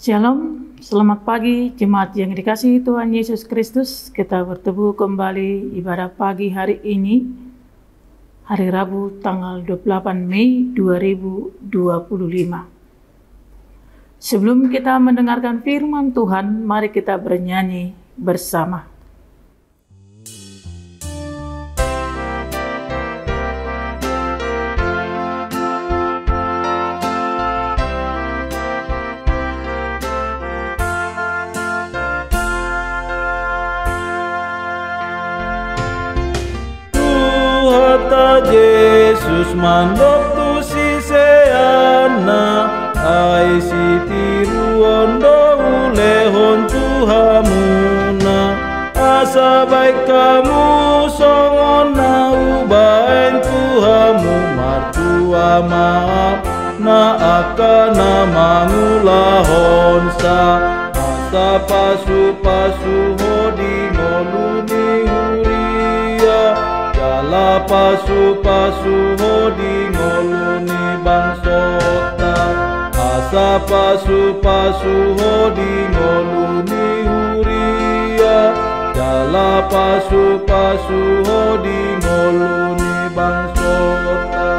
Shalom, selamat pagi jemaat yang dikasihi Tuhan Yesus Kristus. Kita bertemu kembali ibadah pagi hari ini, hari Rabu tanggal 28 Mei 2025. Sebelum kita mendengarkan firman Tuhan, mari kita bernyanyi bersama. Yesus mandok tu si seana ai si tiruan do ulehon Tuhamuna asa baik kamu songona ubain Tuhamu martua maaf na akana mangulahon sa asa pasu hodi ngoluni huria jala pasu hodi ngoluni bangsota asa pasu hodi ngoluni huria jala pasu hodi ngoluni bangsota.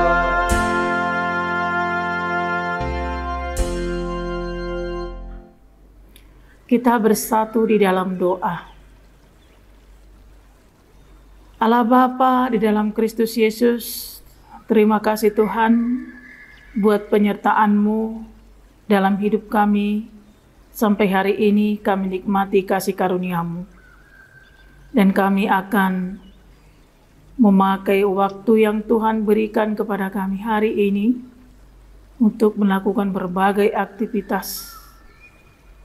Kita bersatu di dalam doa. Allah Bapa di dalam Kristus Yesus, terima kasih Tuhan buat penyertaan-Mu dalam hidup kami. Sampai hari ini kami nikmati kasih karunia-Mu. Dan kami akan memakai waktu yang Tuhan berikan kepada kami hari ini untuk melakukan berbagai aktivitas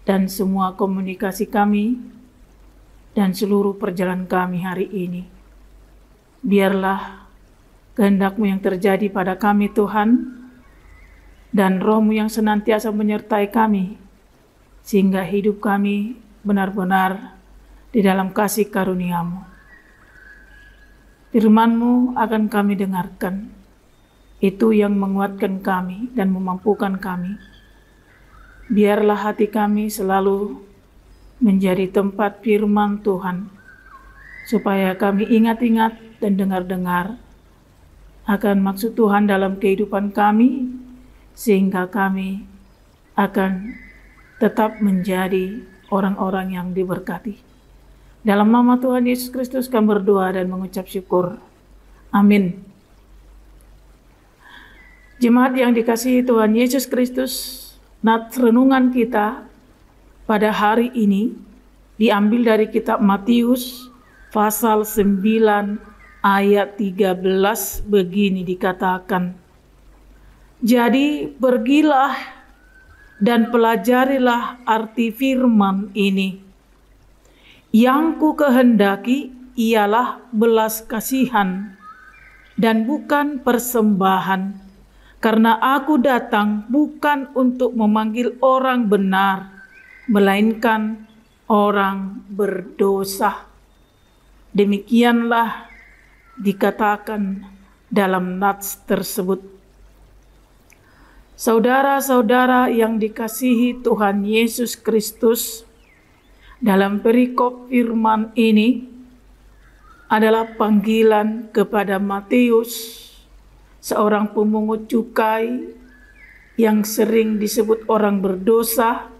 dan semua komunikasi kami dan seluruh perjalanan kami hari ini. Biarlah kehendak-Mu yang terjadi pada kami Tuhan, dan Roh-Mu yang senantiasa menyertai kami, sehingga hidup kami benar-benar di dalam kasih karunia-Mu. Firman-Mu akan kami dengarkan, itu yang menguatkan kami dan memampukan kami. Biarlah hati kami selalu menjadi tempat firman Tuhan, supaya kami ingat-ingat dan dengar-dengar akan maksud Tuhan dalam kehidupan kami, sehingga kami akan tetap menjadi orang-orang yang diberkati. Dalam nama Tuhan Yesus Kristus kami berdoa dan mengucap syukur. Amin. Jemaat yang dikasihi Tuhan Yesus Kristus, nats renungan kita pada hari ini diambil dari kitab Matius pasal 9 ayat 13 begini dikatakan, jadi pergilah dan pelajarilah arti firman ini. Yang ku kehendaki ialah belas kasihan dan bukan persembahan, karena aku datang bukan untuk memanggil orang benar, melainkan orang berdosa. Demikianlah dikatakan dalam nats tersebut. Saudara-saudara yang dikasihi Tuhan Yesus Kristus, dalam perikop firman ini adalah panggilan kepada Matius, seorang pemungut cukai yang sering disebut orang berdosa,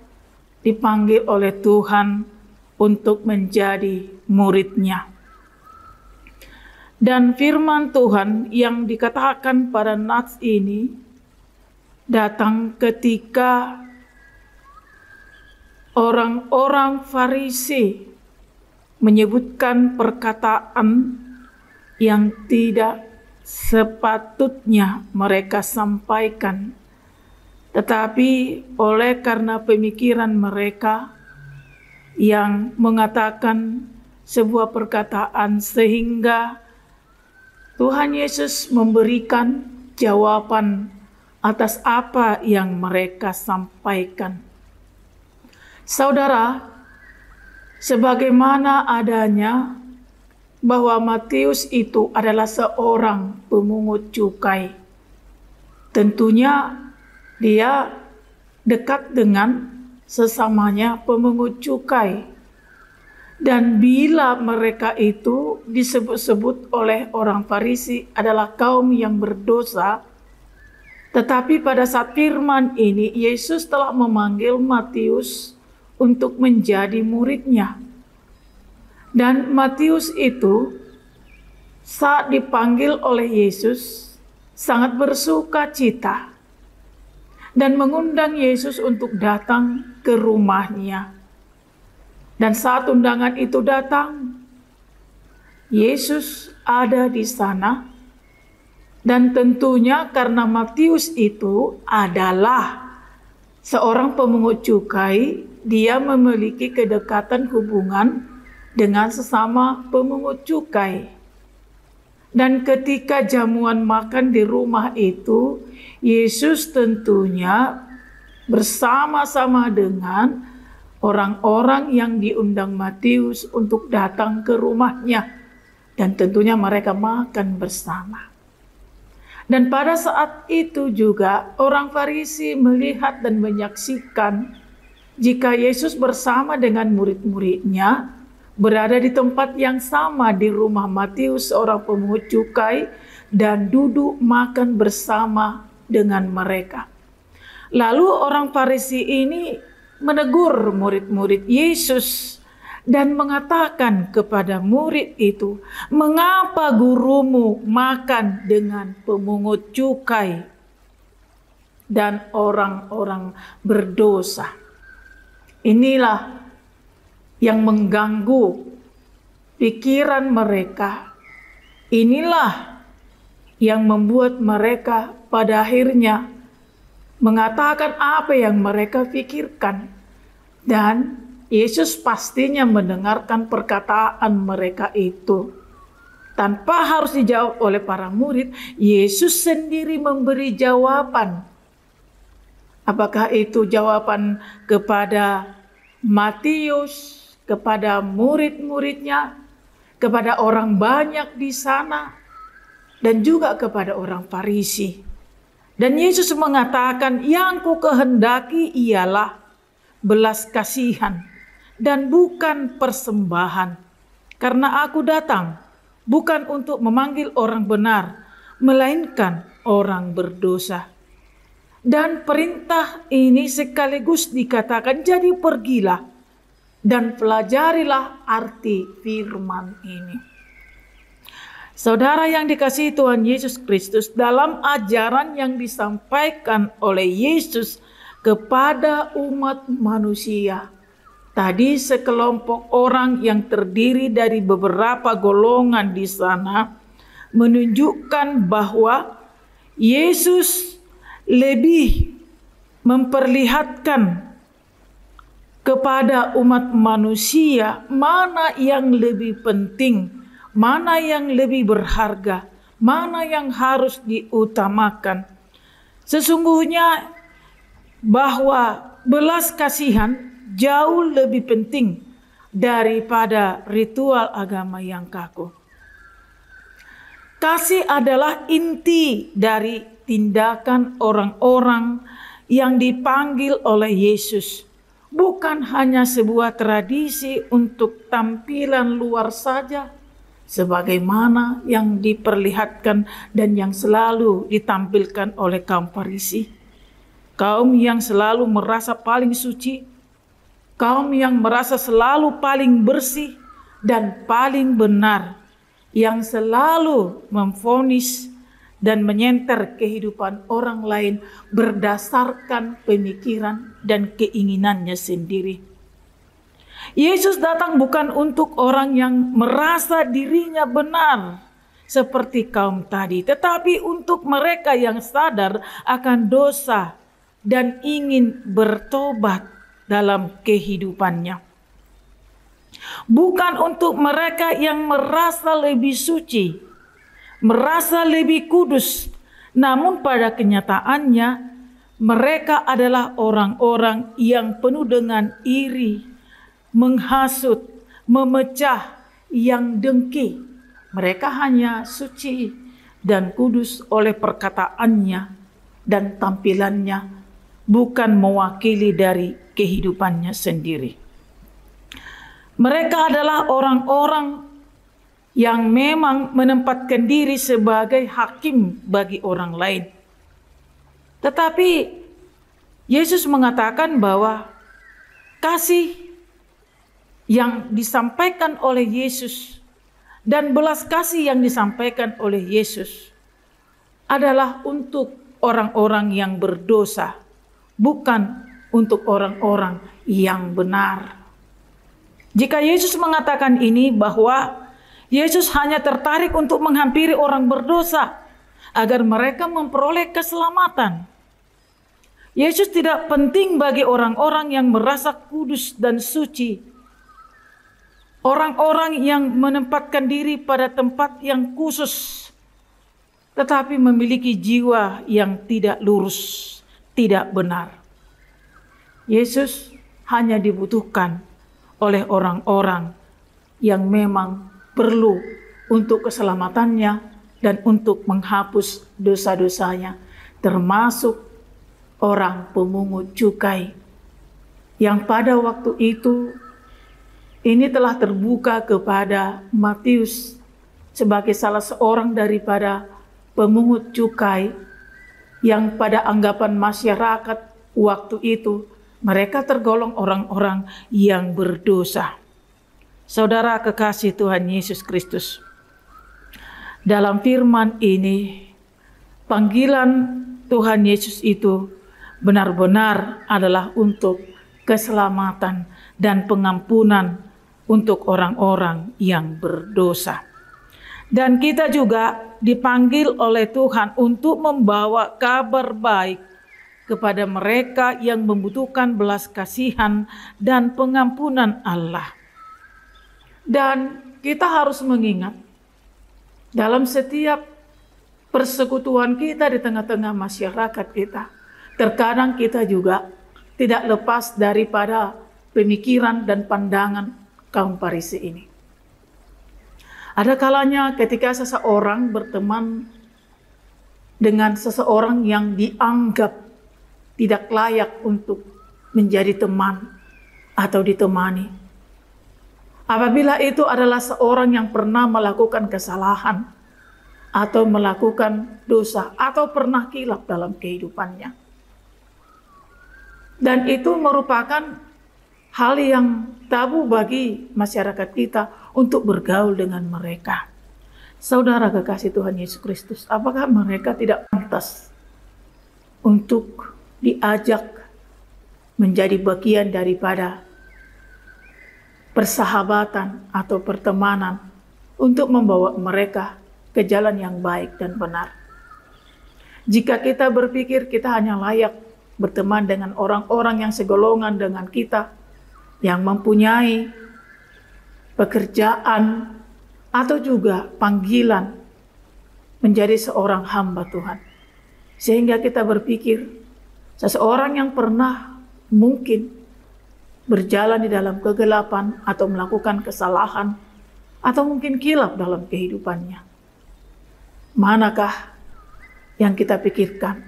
dipanggil oleh Tuhan untuk menjadi murid-Nya. Dan firman Tuhan yang dikatakan pada nats ini datang ketika orang-orang Farisi menyebutkan perkataan yang tidak sepatutnya mereka sampaikan. Tetapi oleh karena pemikiran mereka yang mengatakan sebuah perkataan, sehingga Tuhan Yesus memberikan jawaban atas apa yang mereka sampaikan. Saudara, sebagaimana adanya bahwa Matius itu adalah seorang pemungut cukai, tentunya dia dekat dengan sesamanya pemungut cukai. Dan bila mereka itu disebut-sebut oleh orang Farisi adalah kaum yang berdosa, tetapi pada saat firman ini Yesus telah memanggil Matius untuk menjadi muridnya. Dan Matius itu saat dipanggil oleh Yesus sangat bersuka cita dan mengundang Yesus untuk datang ke rumahnya. Dan saat undangan itu datang, Yesus ada di sana. Dan tentunya karena Matius itu adalah seorang pemungut cukai, dia memiliki kedekatan hubungan dengan sesama pemungut cukai. Dan ketika jamuan makan di rumah itu, Yesus tentunya bersama-sama dengan orang-orang yang diundang Matius untuk datang ke rumahnya. Dan tentunya mereka makan bersama. Dan pada saat itu juga orang Farisi melihat dan menyaksikan jika Yesus bersama dengan murid-muridnya berada di tempat yang sama di rumah Matius, seorang pemungut cukai, dan duduk makan bersama dengan mereka. Lalu orang Farisi ini menegur murid-murid Yesus dan mengatakan kepada murid itu, "Mengapa gurumu makan dengan pemungut cukai dan orang-orang berdosa?" Inilah yang mengganggu pikiran mereka. Inilah yang membuat mereka pada akhirnya mengatakan apa yang mereka pikirkan. Dan Yesus pastinya mendengarkan perkataan mereka itu. Tanpa harus dijawab oleh para murid, Yesus sendiri memberi jawaban. Apakah itu jawaban kepada Matius, kepada murid-muridnya, kepada orang banyak di sana, dan juga kepada orang Farisi. Dan Yesus mengatakan, "Yang ku kehendaki ialah belas kasihan dan bukan persembahan. Karena aku datang bukan untuk memanggil orang benar, melainkan orang berdosa." Dan perintah ini sekaligus dikatakan, "Jadi pergilah dan pelajarilah arti firman ini." Saudara yang dikasihi Tuhan Yesus Kristus, dalam ajaran yang disampaikan oleh Yesus kepada umat manusia, tadi sekelompok orang yang terdiri dari beberapa golongan di sana menunjukkan bahwa Yesus lebih memperlihatkan kepada umat manusia mana yang lebih penting, mana yang lebih berharga, mana yang harus diutamakan. Sesungguhnya bahwa belas kasihan jauh lebih penting daripada ritual agama yang kaku. Kasih adalah inti dari tindakan orang-orang yang dipanggil oleh Yesus. Bukan hanya sebuah tradisi untuk tampilan luar saja, sebagaimana yang diperlihatkan dan yang selalu ditampilkan oleh kaum Farisi. Kaum yang selalu merasa paling suci, kaum yang merasa selalu paling bersih dan paling benar, yang selalu memvonis dan menyenter kehidupan orang lain berdasarkan pemikiran dan keinginannya sendiri. Yesus datang bukan untuk orang yang merasa dirinya benar seperti kaum tadi, tetapi untuk mereka yang sadar akan dosa dan ingin bertobat dalam kehidupannya. Bukan untuk mereka yang merasa lebih suci, merasa lebih kudus, namun pada kenyataannya mereka adalah orang-orang yang penuh dengan iri, menghasut, memecah, yang dengki. Mereka hanya suci dan kudus oleh perkataannya dan tampilannya, bukan mewakili dari kehidupannya sendiri. Mereka adalah orang-orang yang memang menempatkan diri sebagai hakim bagi orang lain. Tetapi Yesus mengatakan bahwa kasih yang disampaikan oleh Yesus dan belas kasih yang disampaikan oleh Yesus adalah untuk orang-orang yang berdosa, bukan untuk orang-orang yang benar. Jika Yesus mengatakan ini, bahwa Yesus hanya tertarik untuk menghampiri orang berdosa agar mereka memperoleh keselamatan. Yesus tidak penting bagi orang-orang yang merasa kudus dan suci, orang-orang yang menempatkan diri pada tempat yang khusus, tetapi memiliki jiwa yang tidak lurus, tidak benar. Yesus hanya dibutuhkan oleh orang-orang yang memang perlu untuk keselamatannya dan untuk menghapus dosa-dosanya, termasuk orang pemungut cukai yang pada waktu itu ini telah terbuka kepada Matius sebagai salah seorang daripada pemungut cukai yang pada anggapan masyarakat waktu itu mereka tergolong orang-orang yang berdosa. Saudara kekasih Tuhan Yesus Kristus, dalam firman ini panggilan Tuhan Yesus itu benar-benar adalah untuk keselamatan dan pengampunan untuk orang-orang yang berdosa. Dan kita juga dipanggil oleh Tuhan untuk membawa kabar baik kepada mereka yang membutuhkan belas kasihan dan pengampunan Allah. Dan kita harus mengingat dalam setiap persekutuan kita di tengah-tengah masyarakat kita, terkadang kita juga tidak lepas daripada pemikiran dan pandangan kaum Farisi ini. Ada kalanya ketika seseorang berteman dengan seseorang yang dianggap tidak layak untuk menjadi teman atau ditemani. Apabila itu adalah seorang yang pernah melakukan kesalahan atau melakukan dosa atau pernah kilap dalam kehidupannya. Dan itu merupakan hal yang tabu bagi masyarakat kita untuk bergaul dengan mereka. Saudara kekasih Tuhan Yesus Kristus, apakah mereka tidak pantas untuk diajak menjadi bagian daripada persahabatan atau pertemanan untuk membawa mereka ke jalan yang baik dan benar? Jika kita berpikir kita hanya layak berteman dengan orang-orang yang segolongan dengan kita, yang mempunyai pekerjaan atau juga panggilan menjadi seorang hamba Tuhan, sehingga kita berpikir seseorang yang pernah mungkin berjalan di dalam kegelapan atau melakukan kesalahan atau mungkin kilap dalam kehidupannya, manakah yang kita pikirkan?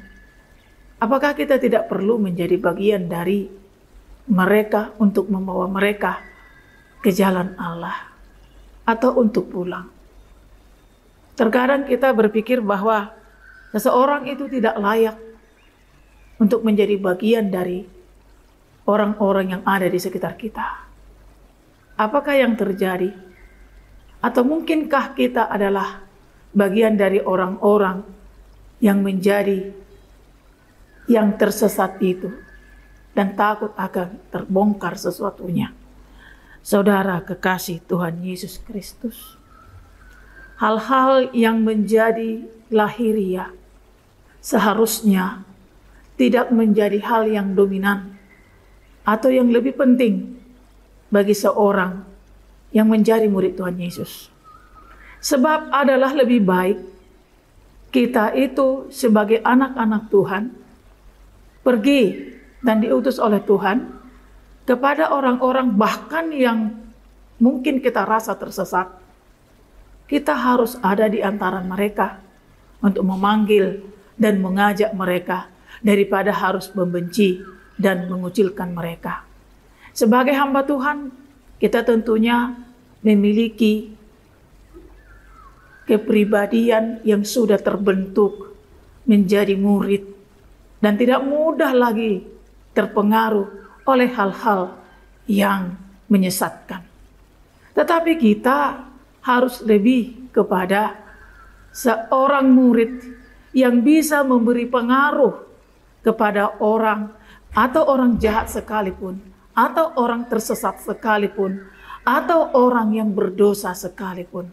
Apakah kita tidak perlu menjadi bagian dari mereka untuk membawa mereka ke jalan Allah atau untuk pulang? Terkadang kita berpikir bahwa seseorang itu tidak layak untuk menjadi bagian dari orang-orang yang ada di sekitar kita. Apakah yang terjadi? Atau mungkinkah kita adalah bagian dari orang-orang yang menjadi yang tersesat itu dan takut akan terbongkar sesuatunya? Saudara kekasih Tuhan Yesus Kristus, hal-hal yang menjadi lahiriah seharusnya tidak menjadi hal yang dominan atau yang lebih penting bagi seorang yang menjadi murid Tuhan Yesus. Sebab adalah lebih baik kita itu sebagai anak-anak Tuhan pergi dan diutus oleh Tuhan kepada orang-orang bahkan yang mungkin kita rasa tersesat. Kita harus ada di antara mereka untuk memanggil dan mengajak mereka daripada harus membenci dan mengucilkan mereka. Sebagai hamba Tuhan, kita tentunya memiliki kepribadian yang sudah terbentuk menjadi murid dan tidak mudah lagi terpengaruh oleh hal-hal yang menyesatkan. Tetapi kita harus lebih kepada seorang murid yang bisa memberi pengaruh kepada orang atau orang jahat sekalipun, atau orang tersesat sekalipun, atau orang yang berdosa sekalipun.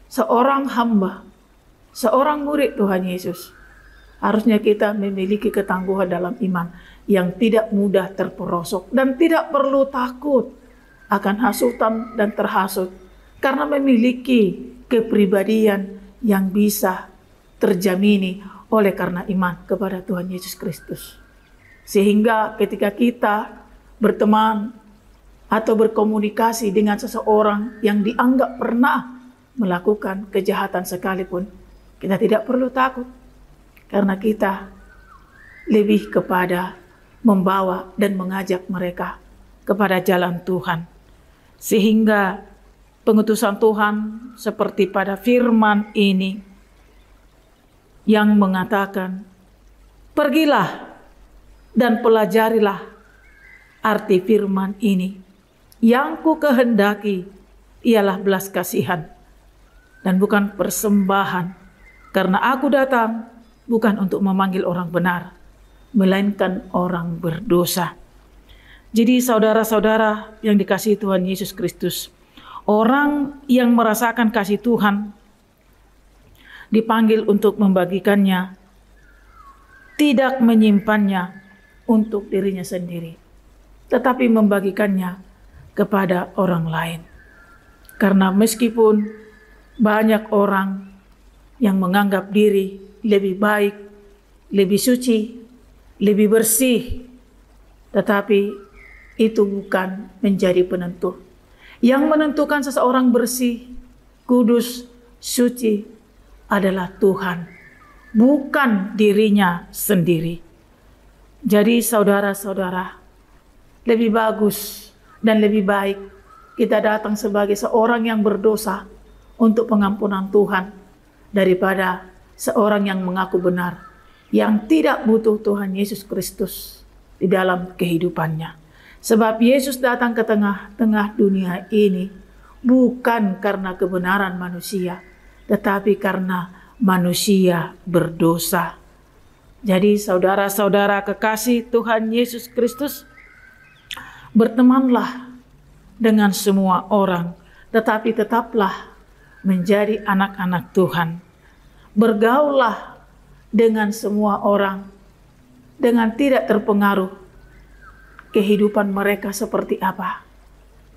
Seorang hamba, seorang murid Tuhan Yesus, harusnya kita memiliki ketangguhan dalam iman yang tidak mudah terperosok dan tidak perlu takut akan hasutan dan terhasut karena memiliki kepribadian yang bisa terjamini oleh karena iman kepada Tuhan Yesus Kristus. Sehingga ketika kita berteman atau berkomunikasi dengan seseorang yang dianggap pernah melakukan kejahatan sekalipun, kita tidak perlu takut karena kita lebih kepada membawa dan mengajak mereka kepada jalan Tuhan. Sehingga pengutusan Tuhan seperti pada firman ini yang mengatakan, pergilah dan pelajarilah arti firman ini. Yang ku kehendaki ialah belas kasihan dan bukan persembahan, karena aku datang bukan untuk memanggil orang benar, melainkan orang berdosa. Jadi saudara-saudara yang dikasihi Tuhan Yesus Kristus, orang yang merasakan kasih Tuhan dipanggil untuk membagikannya, tidak menyimpannya untuk dirinya sendiri, tetapi membagikannya kepada orang lain. Karena meskipun banyak orang yang menganggap diri lebih baik, lebih suci, lebih bersih, tetapi itu bukan menjadi penentu. Yang menentukan seseorang bersih, kudus, suci adalah Tuhan, bukan dirinya sendiri. Jadi saudara-saudara, lebih bagus dan lebih baik kita datang sebagai seorang yang berdosa untuk pengampunan Tuhan daripada seorang yang mengaku benar, yang tidak butuh Tuhan Yesus Kristus di dalam kehidupannya. Sebab Yesus datang ke tengah-tengah dunia ini bukan karena kebenaran manusia, tetapi karena manusia berdosa. Jadi saudara-saudara kekasih Tuhan Yesus Kristus, bertemanlah dengan semua orang, tetapi tetaplah menjadi anak-anak Tuhan. Bergaullah dengan semua orang dengan tidak terpengaruh kehidupan mereka seperti apa,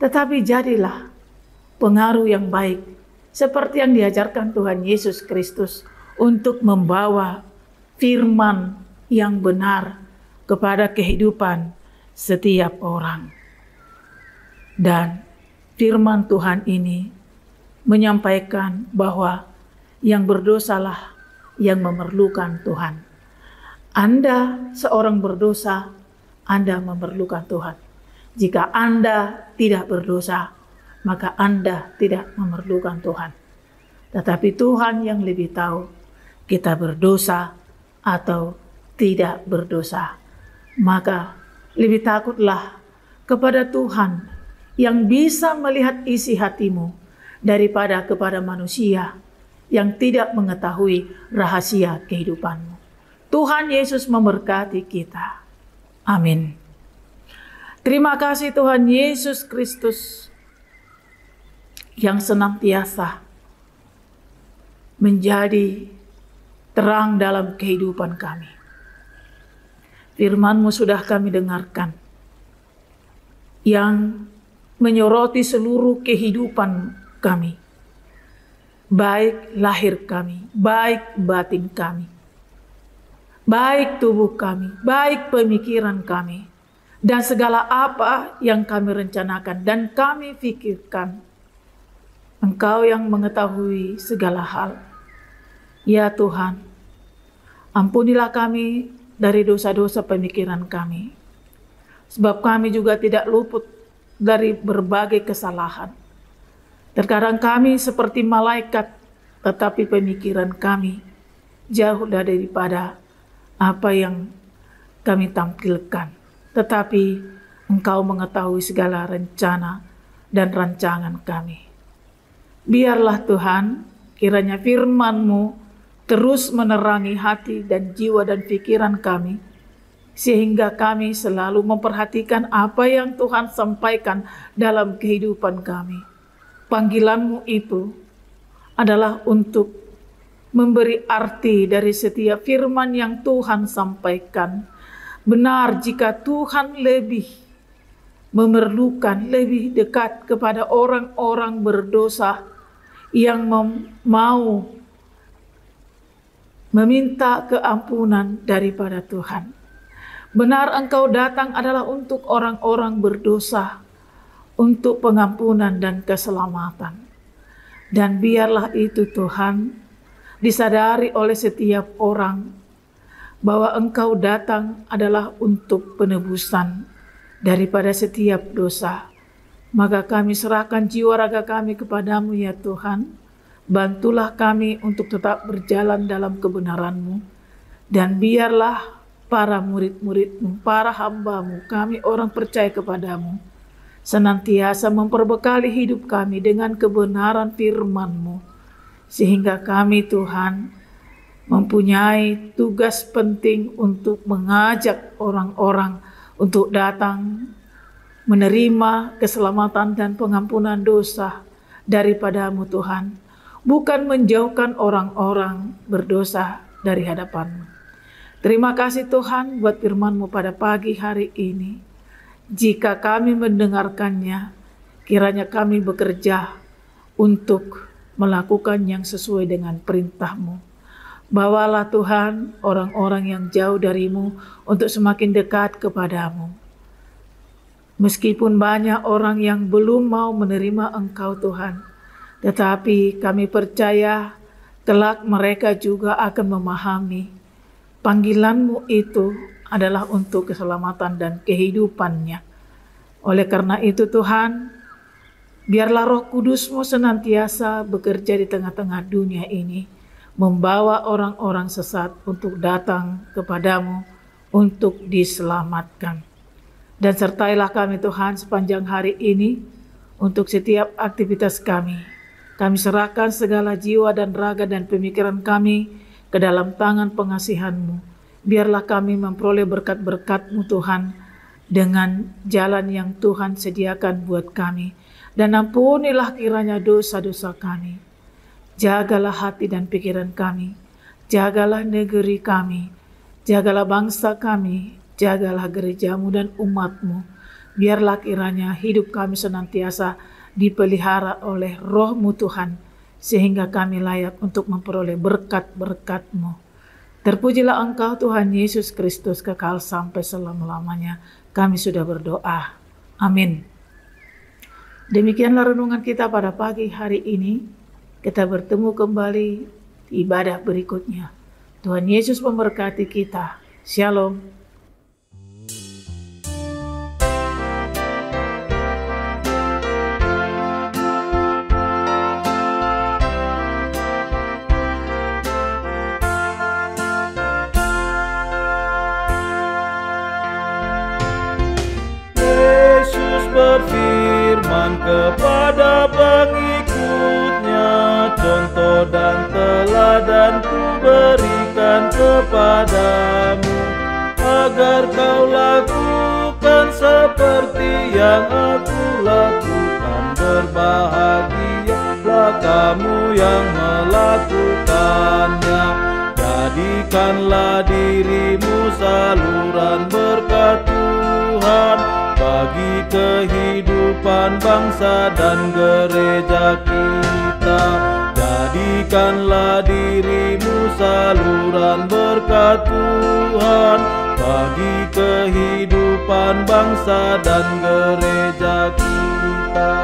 tetapi jadilah pengaruh yang baik seperti yang diajarkan Tuhan Yesus Kristus untuk membawa firman yang benar kepada kehidupan setiap orang. Dan firman Tuhan ini menyampaikan bahwa yang berdosalah yang memerlukan Tuhan. Anda seorang berdosa, Anda memerlukan Tuhan. Jika Anda tidak berdosa, maka Anda tidak memerlukan Tuhan. Tetapi Tuhan yang lebih tahu kita berdosa atau tidak berdosa. Maka lebih takutlah kepada Tuhan yang bisa melihat isi hatimu daripada kepada manusia yang tidak mengetahui rahasia kehidupanmu. Tuhan Yesus memberkati kita. Amin. Terima kasih Tuhan Yesus Kristus yang senantiasa menjadi terang dalam kehidupan kami. Firman-Mu sudah kami dengarkan, yang menyoroti seluruh kehidupan kami, baik lahir kami, baik batin kami, baik tubuh kami, baik pemikiran kami, dan segala apa yang kami rencanakan dan kami pikirkan. Engkau yang mengetahui segala hal. Ya Tuhan, ampunilah kami dari dosa-dosa pemikiran kami. Sebab kami juga tidak luput dari berbagai kesalahan. Terkadang kami seperti malaikat, tetapi pemikiran kami jauh daripada apa yang kami tampilkan. Tetapi Engkau mengetahui segala rencana dan rancangan kami. Biarlah Tuhan, kiranya firman-Mu terus menerangi hati dan jiwa dan pikiran kami, sehingga kami selalu memperhatikan apa yang Tuhan sampaikan dalam kehidupan kami. Panggilan-Mu itu adalah untuk memberi arti dari setiap firman yang Tuhan sampaikan. Benar jika Tuhan lebih memerlukan, lebih dekat kepada orang-orang berdosa yang mau meminta keampunan daripada Tuhan. Benar Engkau datang adalah untuk orang-orang berdosa, untuk pengampunan dan keselamatan. Dan biarlah itu Tuhan disadari oleh setiap orang bahwa Engkau datang adalah untuk penebusan daripada setiap dosa. Maka kami serahkan jiwa raga kami kepadamu ya Tuhan. Bantulah kami untuk tetap berjalan dalam kebenaran-Mu. Dan biarlah para murid-murid-Mu, para hamba-Mu, kami orang percaya kepadamu, senantiasa memperbekali hidup kami dengan kebenaran firman-Mu. Sehingga kami Tuhan mempunyai tugas penting untuk mengajak orang-orang untuk datang menerima keselamatan dan pengampunan dosa daripada-Mu Tuhan. Bukan menjauhkan orang-orang berdosa dari hadapan-Mu. Terima kasih Tuhan buat firman-Mu pada pagi hari ini. Jika kami mendengarkannya, kiranya kami bekerja untuk melakukan yang sesuai dengan perintah-Mu. Bawalah Tuhan orang-orang yang jauh dari-Mu untuk semakin dekat kepada-Mu. Meskipun banyak orang yang belum mau menerima Engkau Tuhan, tetapi kami percaya kelak mereka juga akan memahami panggilan-Mu itu adalah untuk keselamatan dan kehidupannya. Oleh karena itu Tuhan, biarlah Roh Kudus-Mu senantiasa bekerja di tengah-tengah dunia ini, membawa orang-orang sesat untuk datang kepadamu untuk diselamatkan. Dan sertailah kami Tuhan sepanjang hari ini untuk setiap aktivitas kami. Kami serahkan segala jiwa dan raga dan pemikiran kami ke dalam tangan pengasihan-Mu. Biarlah kami memperoleh berkat-berkat-Mu Tuhan dengan jalan yang Tuhan sediakan buat kami. Dan ampunilah kiranya dosa-dosa kami. Jagalah hati dan pikiran kami. Jagalah negeri kami. Jagalah bangsa kami. Jagalah gereja-Mu dan umat-Mu. Biarlah kiranya hidup kami senantiasa dipelihara oleh Roh-Mu Tuhan, sehingga kami layak untuk memperoleh berkat-berkat-Mu. Terpujilah Engkau Tuhan Yesus Kristus kekal sampai selama-lamanya. Kami sudah berdoa. Amin. Demikianlah renungan kita pada pagi hari ini. Kita bertemu kembali di ibadah berikutnya. Tuhan Yesus memberkati kita. Shalom. Berfirman kepada pengikutnya, contoh dan teladan ku berikan kepadamu, agar kau lakukan seperti yang aku lakukan. Berbahagialah kamu yang melakukannya. Jadikanlah dirimu saluran berkat Tuhan bagi kehidupan bangsa dan gereja kita. Jadikanlah dirimu saluran berkat Tuhan bagi kehidupan bangsa dan gereja kita.